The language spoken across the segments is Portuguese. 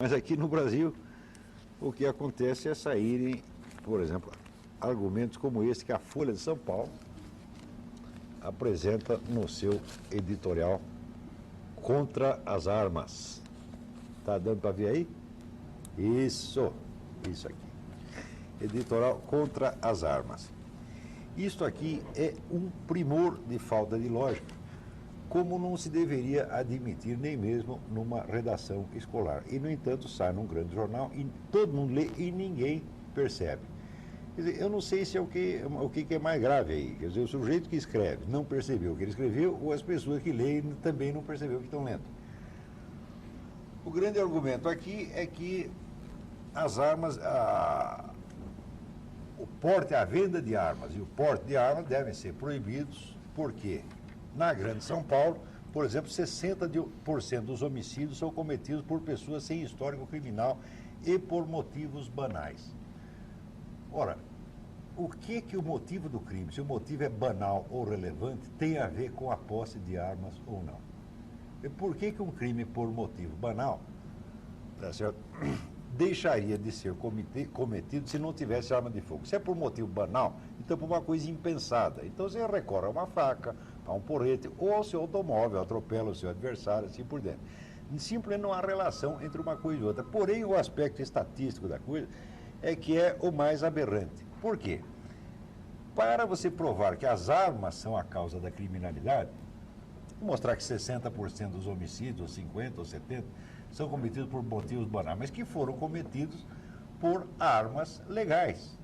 Mas aqui no Brasil, o que acontece é saírem, por exemplo, argumentos como esse que a Folha de São Paulo apresenta no seu editorial contra as armas. Tá dando para ver aí? Isso aqui. Editorial contra as armas. Isto aqui é um primor de falta de lógica, como não se deveria admitir nem mesmo numa redação escolar. E, no entanto, sai num grande jornal e todo mundo lê e ninguém percebe. Quer dizer, eu não sei se é o que é mais grave aí. Quer dizer, o sujeito que escreve não percebeu o que ele escreveu ou as pessoas que leem também não perceberam o que estão lendo. O grande argumento aqui é que as armas, o porte, a venda de armas e o porte de armas devem ser proibidos, porque na Grande São Paulo, por exemplo, 60% dos homicídios são cometidos por pessoas sem histórico criminal e por motivos banais. Ora, o que o motivo do crime, se o motivo é banal ou relevante, tem a ver com a posse de armas ou não? E por que um crime por motivo banal, tá certo, deixaria de ser cometido se não tivesse arma de fogo? Se é por motivo banal, então por uma coisa impensada. Então você recorre a uma faca, a um porrete, ou ao seu automóvel, atropela o seu adversário, assim por dentro. Simplesmente não há relação entre uma coisa e outra. Porém, o aspecto estatístico da coisa é que é o mais aberrante. Por quê? Para você provar que as armas são a causa da criminalidade, mostrar que 60% dos homicídios, ou 50% ou 70%, são cometidos por motivos banais, mas que foram cometidos por armas legais.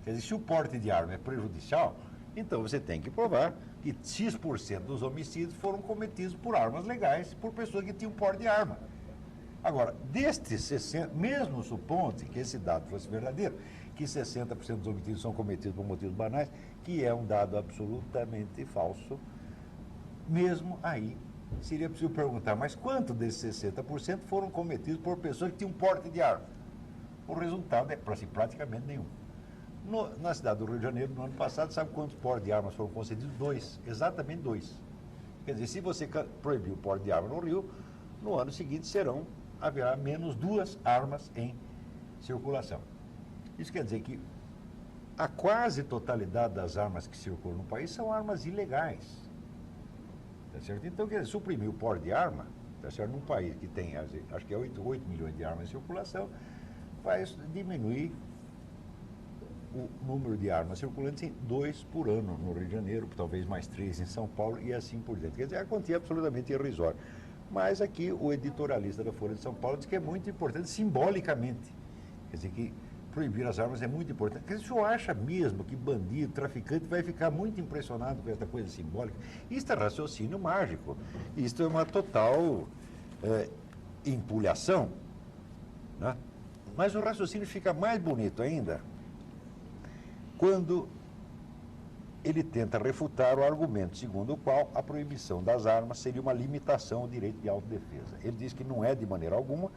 Quer dizer, se o porte de arma é prejudicial, então você tem que provar que X% dos homicídios foram cometidos por armas legais, por pessoas que tinham porte de arma. Agora, destes 60%, mesmo supondo que esse dado fosse verdadeiro, que 60% dos homicídios são cometidos por motivos banais, que é um dado absolutamente falso, mesmo aí seria preciso perguntar, mas quanto desses 60% foram cometidos por pessoas que tinham porte de arma? O resultado é praticamente nenhum. Na cidade do Rio de Janeiro, no ano passado, sabe quantos portes de armas foram concedidos? 2, exatamente 2. Quer dizer, se você proibir o porte de arma no Rio, no ano seguinte haverá menos 2 armas em circulação. Isso quer dizer que a quase totalidade das armas que circulam no país são armas ilegais. Tá certo? Então, quer dizer, suprimir o porte de arma, tá certo? Num país que tem, acho que é 8 milhões de armas em circulação, vai diminuir o número de armas circulantes em 2 por ano no Rio de Janeiro, talvez mais 3 em São Paulo e assim por diante. Quer dizer, a quantia é absolutamente irrisória. Mas aqui o editorialista da Folha de São Paulo diz que é muito importante simbolicamente. Quer dizer, que proibir as armas é muito importante. Quer dizer, o senhor acha mesmo que bandido, traficante vai ficar muito impressionado com essa coisa simbólica? Isto é raciocínio mágico. Isto é uma total empulhação. Né? Mas o raciocínio fica mais bonito ainda quando ele tenta refutar o argumento segundo o qual a proibição das armas seria uma limitação ao direito de autodefesa. Ele diz que não é de maneira alguma,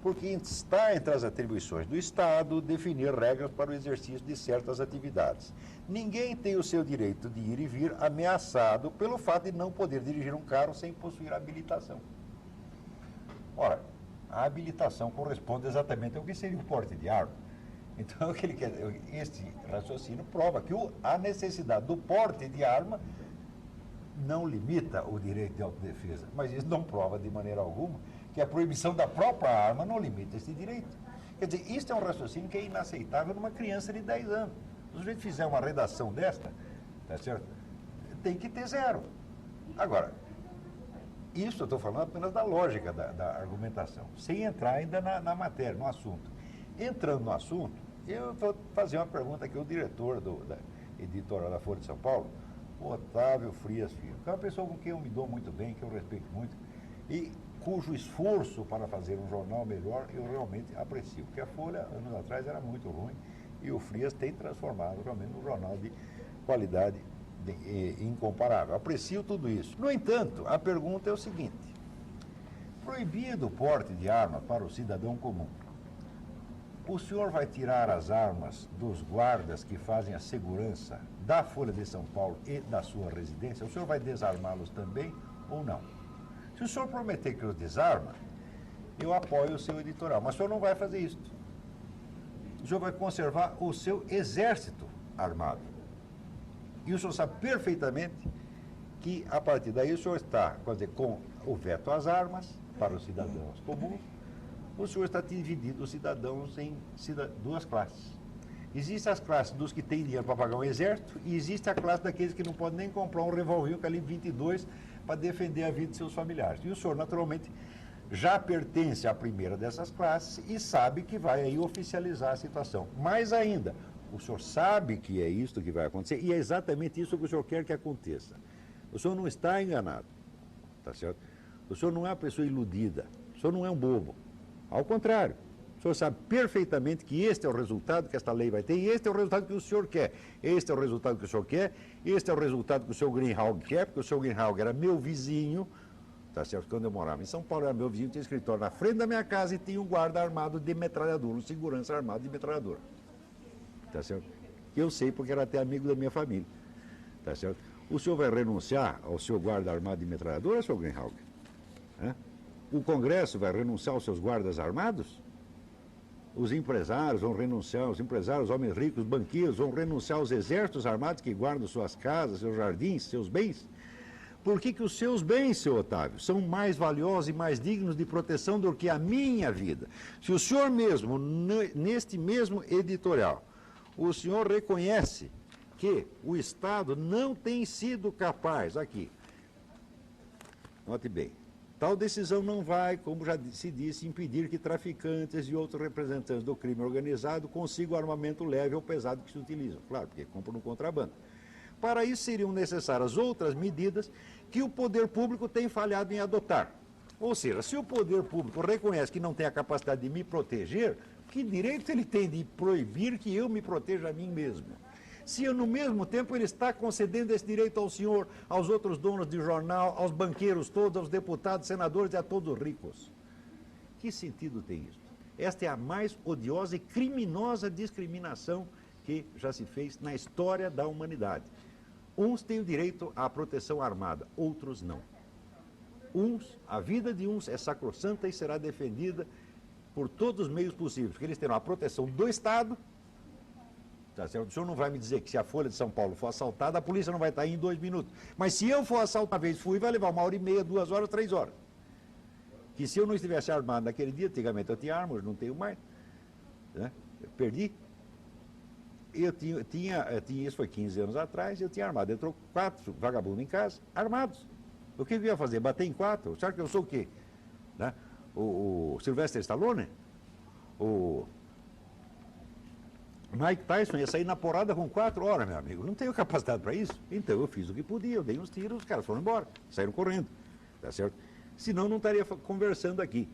porque está entre as atribuições do Estado definir regras para o exercício de certas atividades. Ninguém tem o seu direito de ir e vir ameaçado pelo fato de não poder dirigir um carro sem possuir habilitação. Ora, a habilitação corresponde exatamente ao que seria o porte de arma. Então, este raciocínio prova que a necessidade do porte de arma não limita o direito de autodefesa, mas isso não prova de maneira alguma que a proibição da própria arma não limita esse direito. Quer dizer, isso é um raciocínio que é inaceitável numa criança de 10 anos. Se o sujeito fizer uma redação desta, tá certo? Tem que ter 0. Agora, isso eu estou falando apenas da lógica da argumentação, sem entrar ainda na matéria, no assunto. Entrando no assunto, eu vou fazer uma pergunta aqui ao diretor da editora da Folha de São Paulo, o Otávio Frias Filho, que é uma pessoa com quem eu me dou muito bem, que eu respeito muito, e cujo esforço para fazer um jornal melhor eu realmente aprecio, porque a Folha, anos atrás, era muito ruim, e o Frias tem transformado realmente num jornal de qualidade incomparável. Aprecio tudo isso. No entanto, a pergunta é o seguinte: proibido o porte de arma para o cidadão comum, o senhor vai tirar as armas dos guardas que fazem a segurança da Folha de São Paulo e da sua residência? O senhor vai desarmá-los também ou não? Se o senhor prometer que os desarma, eu apoio o seu editorial. Mas o senhor não vai fazer isso. O senhor vai conservar o seu exército armado. E o senhor sabe perfeitamente que, a partir daí, o senhor está, quer dizer, com o veto às armas para os cidadãos comuns, o senhor está dividindo os cidadãos em duas classes. Existem as classes dos que têm dinheiro para pagar um exército e existe a classe daqueles que não podem nem comprar um revólver calibre 22 para defender a vida de seus familiares. E o senhor, naturalmente, já pertence à primeira dessas classes e sabe que vai aí oficializar a situação. Mais ainda, o senhor sabe que é isso que vai acontecer e é exatamente isso que o senhor quer que aconteça. O senhor não está enganado, tá certo? O senhor não é uma pessoa iludida, o senhor não é um bobo. Ao contrário, o senhor sabe perfeitamente que este é o resultado que esta lei vai ter e este é o resultado que o senhor quer. Este é o resultado que o senhor quer, este é o resultado que o senhor Greenhalgh quer, porque o senhor Greenhalgh era meu vizinho, tá certo? Quando eu morava em São Paulo, era meu vizinho, tinha escritório na frente da minha casa e tinha um guarda armado de metralhadora, um segurança armado de metralhadora. Tá certo? Eu sei porque era até amigo da minha família. Tá certo? O senhor vai renunciar ao seu guarda armado de metralhadora, senhor Greenhalgh? O Congresso vai renunciar aos seus guardas armados? Os empresários vão renunciar, os empresários, homens ricos, banqueiros, vão renunciar aos exércitos armados que guardam suas casas, seus jardins, seus bens? Por que os seus bens, seu Otávio, são mais valiosos e mais dignos de proteção do que a minha vida? Se o senhor mesmo, neste mesmo editorial, o senhor reconhece que o Estado não tem sido capaz, aqui, note bem, tal decisão não vai, como já se disse, impedir que traficantes e outros representantes do crime organizado consigam o armamento leve ou pesado que se utilizam. Claro, porque compram no contrabando. Para isso seriam necessárias outras medidas que o poder público tem falhado em adotar. Ou seja, se o poder público reconhece que não tem a capacidade de me proteger, que direito ele tem de proibir que eu me proteja a mim mesmo? Se eu, no mesmo tempo ele está concedendo esse direito ao senhor, aos outros donos de jornal, aos banqueiros todos, aos deputados, senadores e a todos os ricos. Que sentido tem isso? Esta é a mais odiosa e criminosa discriminação que já se fez na história da humanidade. Uns têm o direito à proteção armada, outros não. A vida de uns é sacrossanta e será defendida por todos os meios possíveis, porque eles terão a proteção do Estado. Tá certo? O senhor não vai me dizer que se a Folha de São Paulo for assaltada, a polícia não vai estar aí em 2 minutos. Mas se eu for assaltar uma vez, vai levar 1h30, 2 horas, 3 horas. Que se eu não estivesse armado naquele dia, antigamente eu tinha arma, hoje não tenho mais. Né? Eu perdi. Eu tinha, isso foi 15 anos atrás, eu tinha armado. Entrou 4 vagabundos em casa, armados. O que eu ia fazer? Bater em 4? Sabe que eu sou o quê? Né? O Sylvester Stallone? O Mike Tyson ia sair na porrada com 4 horas, meu amigo. Não tenho capacidade para isso. Então eu fiz o que podia, eu dei uns tiros, os caras foram embora, saíram correndo. Tá certo? Senão não estaria conversando aqui.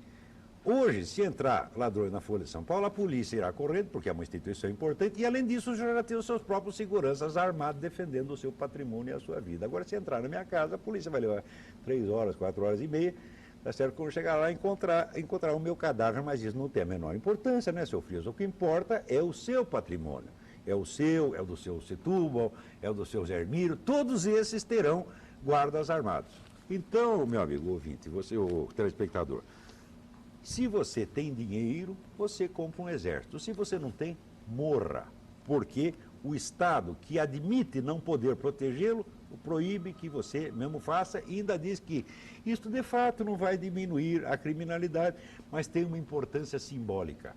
Hoje, se entrar ladrões na Folha de São Paulo, a polícia irá correndo, porque é uma instituição importante, e além disso, já tem os seus próprios seguranças armados defendendo o seu patrimônio e a sua vida. Agora, se entrar na minha casa, a polícia vai levar 3 horas, 4 horas e meia, tá certo? Quando chegar lá, encontrar o meu cadáver, mas isso não tem a menor importância, né, seu Frias? O que importa é o seu patrimônio. É o seu, é o do seu Setúbal, é o do seu Zermiro, todos esses terão guardas armados. Então, meu amigo ouvinte, você, o telespectador, se você tem dinheiro, você compra um exército. Se você não tem, morra. Porque o Estado, que admite não poder protegê-lo, proíbe que você mesmo faça e ainda diz que isto de fato não vai diminuir a criminalidade, mas tem uma importância simbólica.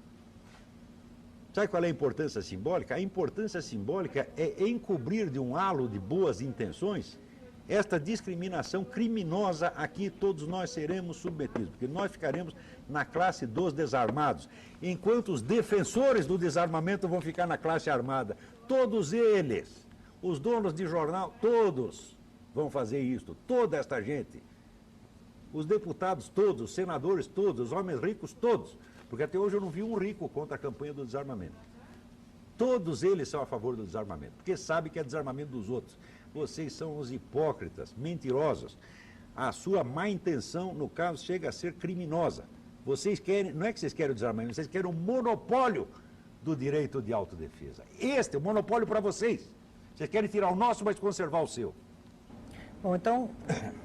Sabe qual é a importância simbólica? A importância simbólica é encobrir de um halo de boas intenções esta discriminação criminosa a que todos nós seremos submetidos, porque nós ficaremos na classe dos desarmados, enquanto os defensores do desarmamento vão ficar na classe armada. Todos eles, os donos de jornal, todos vão fazer isto, toda esta gente. Os deputados todos, os senadores todos, os homens ricos todos, porque até hoje eu não vi um rico contra a campanha do desarmamento. Todos eles são a favor do desarmamento, porque sabem que é desarmamento dos outros. Vocês são os hipócritas, mentirosos. A sua má intenção, no caso, chega a ser criminosa. Vocês querem, não é que vocês querem o desarmamento, vocês querem o monopólio do direito de autodefesa. Este é o monopólio para vocês. Vocês querem tirar o nosso, mas conservar o seu. Bom, então,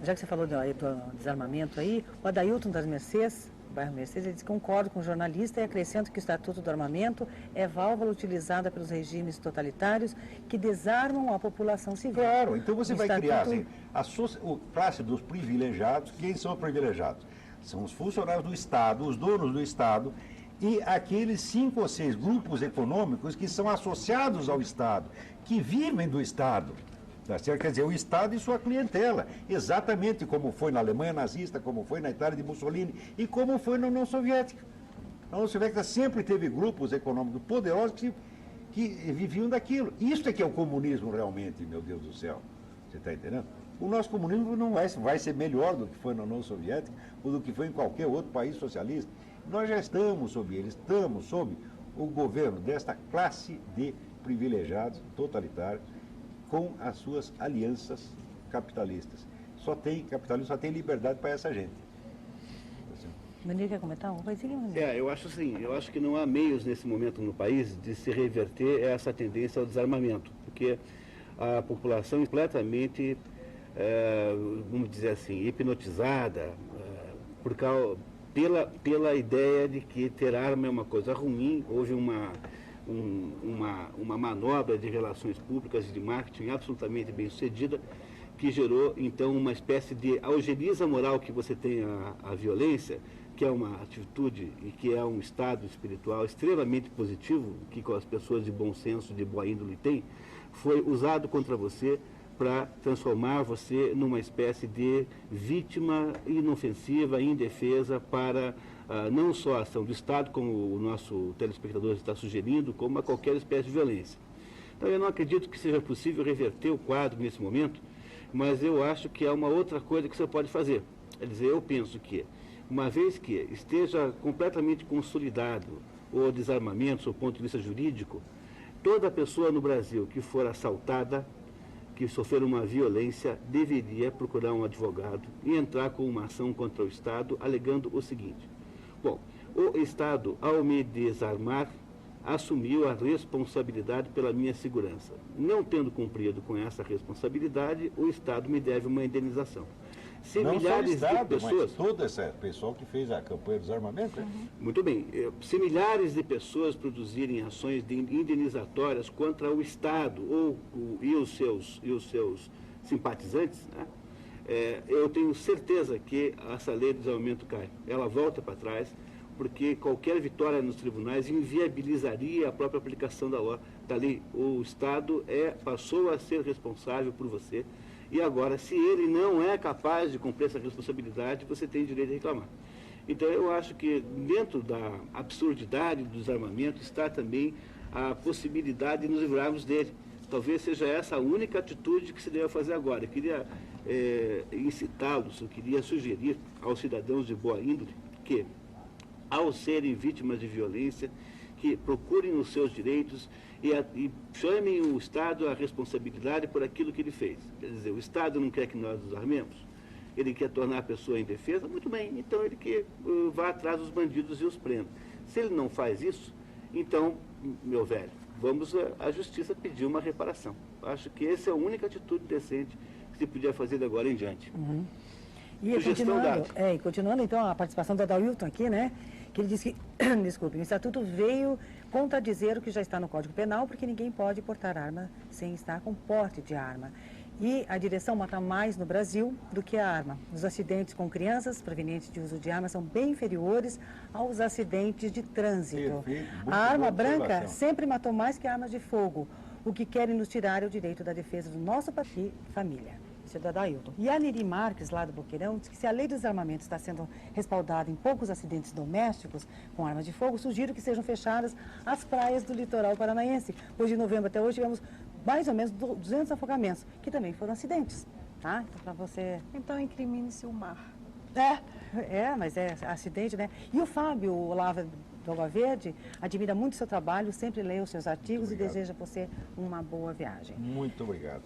já que você falou do desarmamento aí, o Adailton das Mercês bairro Mercedes, ele diz: concordo com o jornalista e acrescento que o Estatuto do Armamento é válvula utilizada pelos regimes totalitários que desarmam a população civil. Claro, então você vai criar Estatuto... assim, a classe dos privilegiados. Quem são os privilegiados? São os funcionários do Estado, os donos do Estado e aqueles 5 ou 6 grupos econômicos que são associados ao Estado, que vivem do Estado. Tá certo? Quer dizer, o Estado e sua clientela, exatamente como foi na Alemanha nazista, como foi na Itália de Mussolini e como foi na União Soviética. A União Soviética sempre teve grupos econômicos poderosos que viviam daquilo. Isso é que é o comunismo realmente, meu Deus do céu. Você está entendendo? O nosso comunismo não vai ser melhor do que foi na União Soviética ou do que foi em qualquer outro país socialista. Nós já estamos sob ele, estamos sob o governo desta classe de privilegiados totalitários, com as suas alianças capitalistas. Capitalismo só tem liberdade para essa gente. Manir, quer comentar? Eu acho assim, eu acho que não há meios nesse momento no país de se reverter essa tendência ao desarmamento, porque a população é completamente, vamos dizer assim, hipnotizada pela ideia de que ter arma é uma coisa ruim. Houve uma manobra de relações públicas e de marketing absolutamente bem sucedida, que gerou, então, uma espécie de algeriza moral que você tem a violência, que é uma atitude e que é um estado espiritual extremamente positivo, que com as pessoas de bom senso, de boa índole têm, foi usado contra você para transformar você numa espécie de vítima inofensiva, indefesa para não só a ação do Estado, como o nosso telespectador está sugerindo, como a qualquer espécie de violência. Então, eu não acredito que seja possível reverter o quadro nesse momento, mas eu acho que há uma outra coisa que você pode fazer. Quer dizer, eu penso que, uma vez que esteja completamente consolidado o desarmamento, do ponto de vista jurídico, toda pessoa no Brasil que for assaltada, que sofrer uma violência, deveria procurar um advogado e entrar com uma ação contra o Estado, alegando o seguinte: bom, o Estado, ao me desarmar, assumiu a responsabilidade pela minha segurança. Não tendo cumprido com essa responsabilidade, o Estado me deve uma indenização. Se não milhares só o Estado, de pessoas... mas todo esse pessoal que fez a campanha do desarmamento. Muito bem. Se milhares de pessoas produzirem ações indenizatórias contra o Estado e os seus simpatizantes, né, eu tenho certeza que essa lei do desarmamento cai. Ela volta para trás, porque qualquer vitória nos tribunais inviabilizaria a própria aplicação da lei. O Estado passou a ser responsável por você, e agora, se ele não é capaz de cumprir essa responsabilidade, você tem direito a reclamar. Então, eu acho que dentro da absurdidade do desarmamento está também a possibilidade de nos livrarmos dele. Talvez seja essa a única atitude que se deve fazer agora. Eu queria incitá-los, eu queria sugerir aos cidadãos de boa índole que, ao serem vítimas de violência, que procurem os seus direitos e chamem o Estado à responsabilidade por aquilo que ele fez. Quer dizer, o Estado não quer que nós nos armemos, ele quer tornar a pessoa indefesa, muito bem, então ele que vá atrás dos bandidos e os prenda. Se ele não faz isso, então, meu velho, vamos à justiça pedir uma reparação. Acho que essa é a única atitude decente que se podia fazer de agora em diante. Uhum. E continuando, então, a participação do Adailton aqui, né? Que ele disse que, desculpe, o Estatuto veio contradizer o que já está no Código Penal, porque ninguém pode portar arma sem estar com porte de arma. E a direção mata mais no Brasil do que a arma. Os acidentes com crianças provenientes de uso de armas são bem inferiores aos acidentes de trânsito. A arma branca sempre matou mais que armas de fogo. O que querem nos tirar é o direito da defesa do nosso país e família. Isso é da Adailton. E a Neri Marques, lá do Boqueirão, diz que se a lei do desarmamento está sendo respaldada em poucos acidentes domésticos com armas de fogo, sugiro que sejam fechadas as praias do litoral paranaense, pois de novembro até hoje tivemos mais ou menos 200 afogamentos, que também foram acidentes, tá? Então, para você... Então, incrimine-se o mar. Mas é acidente, né? E o Fábio Olava do Água Verde admira muito o seu trabalho, sempre lê os seus artigos e deseja a você uma boa viagem. Muito obrigado.